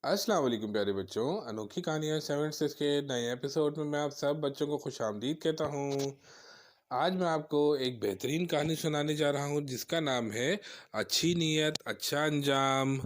अस्सलाम वालेकुम प्यारे बच्चों। अनोखी कहानियाँ सेवन सिक्स के नए एपिसोड में मैं आप सब बच्चों को खुश आमदीद कहता हूँ। आज मैं आपको एक बेहतरीन कहानी सुनाने जा रहा हूँ जिसका नाम है अच्छी नीयत अच्छा अंजाम।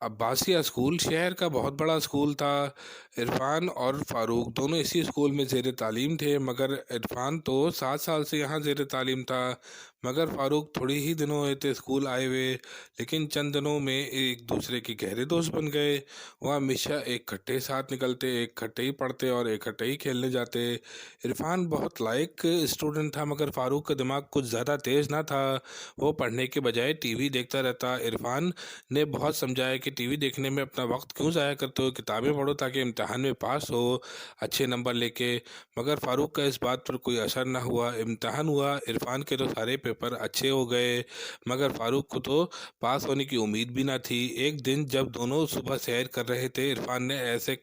अब्बासिया स्कूल शहर का बहुत बड़ा स्कूल था। इरफान और फ़ारूक दोनों इसी स्कूल में ज़ेर तालीम थे, मगर इरफान तो 7 साल से यहाँ ज़ेर तालीम था, मगर फ़ारूक थोड़ी ही दिनों हुए थे स्कूल आए हुए। लेकिन चंद दिनों में एक दूसरे के गहरे दोस्त बन गए। वह हमेशा एक खट्टे साथ निकलते, एक खट्टे ही पढ़ते और एक खट्टे ही खेलने जाते। इरफान बहुत लायक स्टूडेंट था, मगर फ़ारूक का दिमाग कुछ ज़्यादा तेज़ ना था। वो पढ़ने के बजाय टीवी देखता रहता। इरफान ने बहुत समझाया कि टीवी देखने में अपना वक्त क्यों ज़ाया करते हो, किताबें पढ़ो ताकि इम्तहान में पास हो अच्छे नंबर लेके। मगर फ़ारूक का इस बात पर कोई असर ना हुआ। इम्तहान हुआ, इरफान के तो सारे पेपर अच्छे हो गए, मगर फ़ारूक को तो पास होने की उम्मीद भी ना थी। एक दिन जब दोनों सुबह सैर कर रहे थे, इरफान ने ऐसे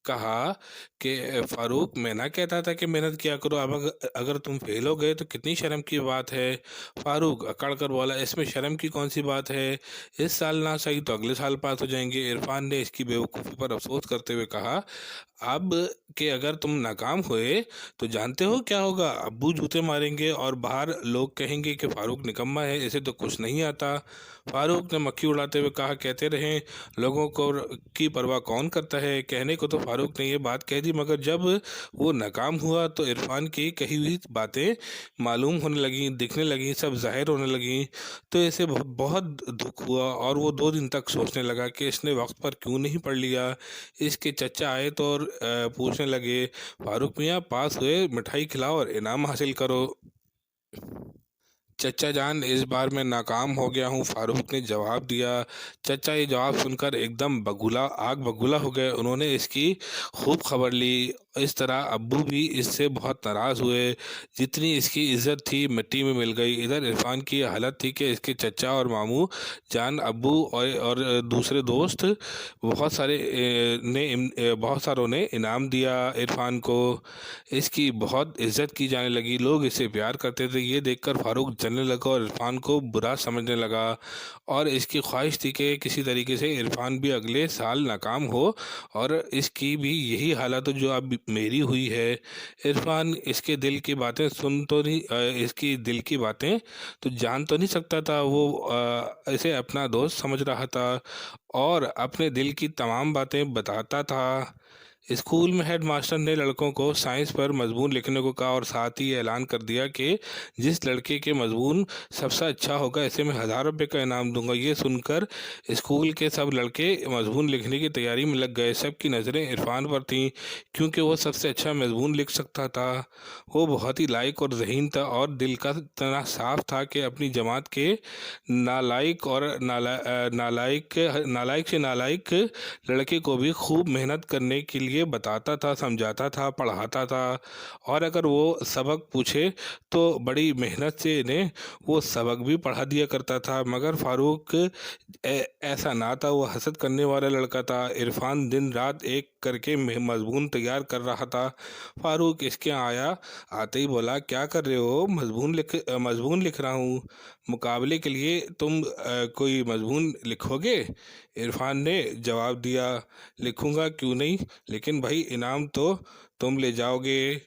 कहा कि फ़ारूक, मैं ना कहता था कि मेहनत किया करो, अब अगर तुम फेल हो गए तो कितनी शर्म की बात है। फ़ारूक अकड़ कर बोला, इसमें शर्म की कौन सी बात है, इस साल ना सही तो अगले साल पास हो जाएंगे। इरफान ने इसकी बेवकूफ़ी पर अफसोस करते हुए कहा, अब कि अगर तुम नाकाम हुए तो जानते हो क्या होगा, अब्बू जूते मारेंगे और बाहर लोग कहेंगे कि फ़ारूक निकम्मा है, इसे तो कुछ नहीं आता। फ़ारूक ने मक्खी उड़ाते हुए कहा, कहते रहें, लोगों को की परवाह कौन करता है। कहने को तो फ़ारूक ने ये बात कह दी, मगर जब वो नाकाम हुआ तो इरफान की कही हुई बातें मालूम होने लगीं, दिखने लगीं, सब जाहिर होने लगीं। तो इसे बहुत दुख हुआ और वो 2 दिन तक सोचने लगा कि इसने वक्त पर क्यों नहीं पढ़ लिया। इसके चचा आए तो और पूछने लगे, फ़ारूक मियाँ पास हुए, मिठाई खिलाओ और इनाम हासिल करो। चचा जान, इस बार मैं नाकाम हो गया हूँ, फ़ारूक ने जवाब दिया। चचा ये जवाब सुनकर एकदम आग बगुला हो गए। उन्होंने इसकी खूब खबर ली। इस तरह अब्बू भी इससे बहुत नाराज़ हुए। जितनी इसकी इज्जत थी मिट्टी में मिल गई। इधर इरफान की हालत थी कि इसके चचा और मामू जान, अब्बू और दूसरे दोस्त बहुत सारों ने इनाम दिया इरफान को। इसकी बहुत इज्जत की जाने लगी, लोग इसे प्यार करते थे। ये देखकर फ़ारूक जलने लगा और इरफान को बुरा समझने लगा, और इसकी ख्वाहिश थी कि किसी तरीके से इरफान भी अगले साल नाकाम हो और इसकी भी यही हालत हो जो अब मेरी हुई है। इरफान इसके दिल की बातें सुन तो नहीं इसकी दिल की बातें तो जान तो नहीं सकता था। वो इसे अपना दोस्त समझ रहा था और अपने दिल की तमाम बातें बताता था। स्कूल में हेडमास्टर ने लड़कों को साइंस पर मजमून लिखने को कहा और साथ ही ये ऐलान कर दिया कि जिस लड़के के मजमून सबसे अच्छा होगा, इसे मैं 1000 रुपये का इनाम दूंगा। ये सुनकर स्कूल के सब लड़के मजमून लिखने की तैयारी में लग गए। सबकी नज़रें इरफान पर थीं, क्योंकि वो सबसे अच्छा मजमून लिख सकता था। वो बहुत ही लायक और ज़हीन था और दिल का इतना साफ था कि अपनी जमात के नालायक और नालायक से नालायक लड़के को भी खूब मेहनत करने के लिए बताता था, समझाता था, पढ़ाता था। और अगर वो सबक पूछे तो बड़ी मेहनत से इन्हें वो सबक भी पढ़ा दिया करता था। मगर फ़ारूक ऐसा ना था, वो हसद करने वाला लड़का था। इरफान दिन रात एक करके मजमून तैयार कर रहा था। फ़ारूक इसके यहाँ आया, आते ही बोला, क्या कर रहे हो। मजमून लिख रहा हूँ। मुकाबले के लिए तुम कोई मजमून लिखोगे। इरफान ने जवाब दिया, लिखूंगा, क्यों नहीं, लेकिन भाई इनाम तो तुम ले जाओगे।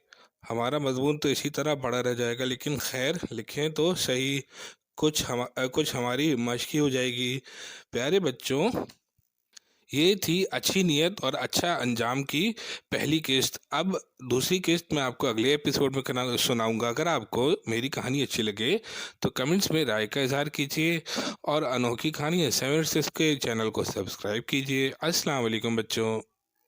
हमारा मजमून तो इसी तरह पड़ा रह जाएगा, लेकिन खैर लिखें तो सही, कुछ हमारी मशकी हो जाएगी। प्यारे बच्चों, ये थी अच्छी नीयत और अच्छा अंजाम की पहली किस्त। अब दूसरी किस्त मैं आपको अगले एपिसोड में सुनाऊंगा। अगर आपको मेरी कहानी अच्छी लगे तो कमेंट्स में राय का इजहार कीजिए और अनोखी कहानी 7 के चैनल को सब्सक्राइब कीजिए। अस्सलाम वालेकुम बच्चों।